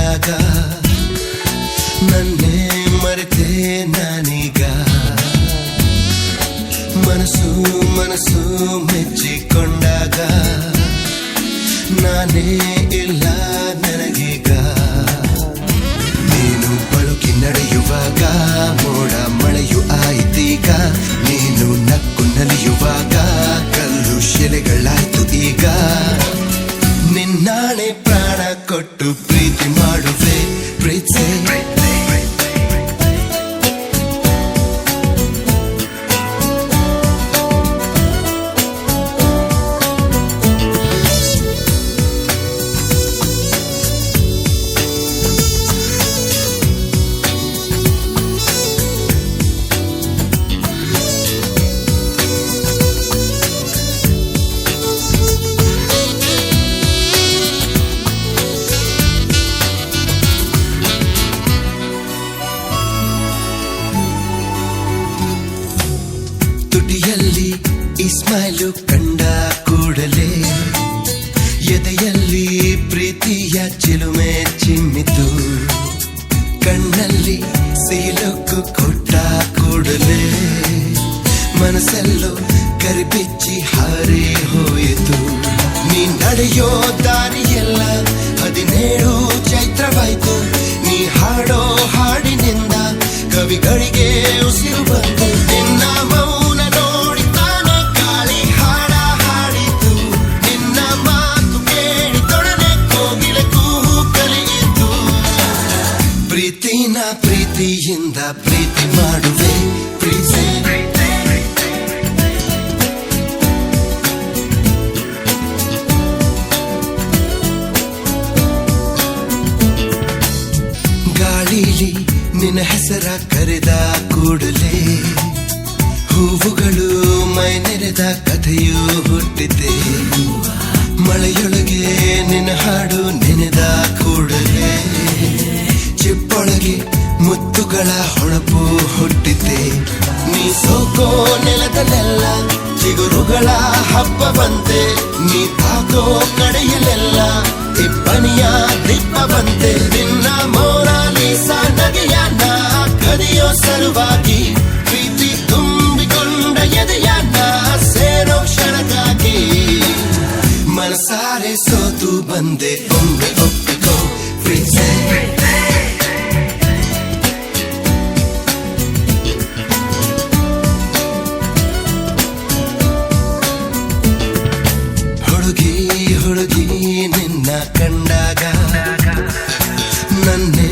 ಕಂಡಾಗ ನನ್ನೇ ಮರೆತೆ ನಾನೀಗ ಮನಸ್ಸು ಮನಸ್ಸು ಮೆಚ್ಚಿಕೊಂಡಾಗ ನಾನೇ ಇಲ್ಲ ನನಗೀಗ ನೀನು ಬಳುಕಿ ನಡೆಯುವಾಗ ಮೋಡ ಮಳೆಯು ಆಯ್ತೀಗ ನೀನು ನಕ್ಕು ನಲಿಯುವಾಗ ಕಲ್ಲು ಶಿಲೆಗಳಾಯ್ತು ಈಗ ನಿನ್ನಾಣೆ ಪ್ರಾಣ ಕೊಟ್ಟು ಪ್ರೀತಿ ಮಾಡುವೆ ಪ್ರೀತಿ ತುಟಿಯಲ್ಲಿ ಈ ಸ್ಮೈಲು ಕಂಡ ಕೂಡಲೇ ಎದೆಯಲ್ಲಿ ಪ್ರೀತಿಯ ಚಿಲುಮೆ ಚಿಮ್ಮಿತು ಕಣ್ಣಲ್ಲಿ ಸಿಲುಕು ಕೊಟ್ಟ ಕೂಡಲೇ ಮನಸ್ಸೆಲ್ಲೋ ಕರಿಬಿಚ್ಚಿ ಹಾರಿ ಹೋಯಿತು ನೀ ನಡೆಯೋ ದಾರಿಯೆಲ್ಲ 17 ಚೈತ್ರವಾಯ್ತು ನೀ ಹಾಡೋ ಹಾಡಿನಿಂದ ಕವಿಗಳಿಗೆ ಉಸಿರು ಬಂತು ನಿನ್ನ ಮೌನ ನೋಡಿ ತಾನೆ ಗಾಳಿ ಹಾಡ ಹಾಡಿತು ನಿನ್ನ ಮಾತು ಕೇಳಿ ತೊಡನೆ ಕೋಗಿಲೆ ಕೂಗು ಕಲಿಯಿತು ಪ್ರೀತಿನ ಪ್ರೀತಿಯಿಂದ ಪ್ರೀತಿ ಮಾಡುವೆ ಪ್ರೀತಿ ಗಾಳಿಲಿ ನಿನ್ನ ಹೆಸರ ಕರೆದ ಕೂಡಲೇ ಹೂವುಗಳು ಮೈ ನೆರೆದ ಕಥೆಯು ಹುಟ್ಟಿದೆ ಮಳೆಯೊಳಗೆ ನಿನ್ನ ಹಾಡು ನೆನೆದ ಕೂಡಲೇ ಚಿಪ್ಪೊಳಗೆ ಮುತ್ತುಗಳ ಹೊಳಪು ಹುಟ್ಟಿದೆ ನೀ ಸೋಕೋ ನೆಲದಲ್ಲೆಲ್ಲ ಚಿಗುರುಗಳ ಹಬ್ಬವಂತೆ ನೀ ತಾಕೋ ಕಡೆಯಲೆಲ್ಲ ಇಬ್ಬನಿಯ ದಿಬ್ಬವಂತೆ ನಿನ್ನ ಮೋನಾಲಿಸ ನಗೆಯ ನಾ ಕದಿಯೋ ಸಲುವಾಗಿ ಪ್ರೀತಿ ತುಂಬಿಕೊಂಡ ಎದೆಯ ನಾ ಸೇರೋ ಕ್ಷಣಕ್ಕಾಗಿ ಮನಸಾರೆ ಸೋತು ಬಂದೆ ಒಮ್ಮೆ ಒಪ್ಪಿಕೋ ಪ್ರೀತಿ ಹುಡುಗಿ ಹುಡುಗಿ ನಿನ್ನ ಕಂಡಾಗ ನನ್ನೇ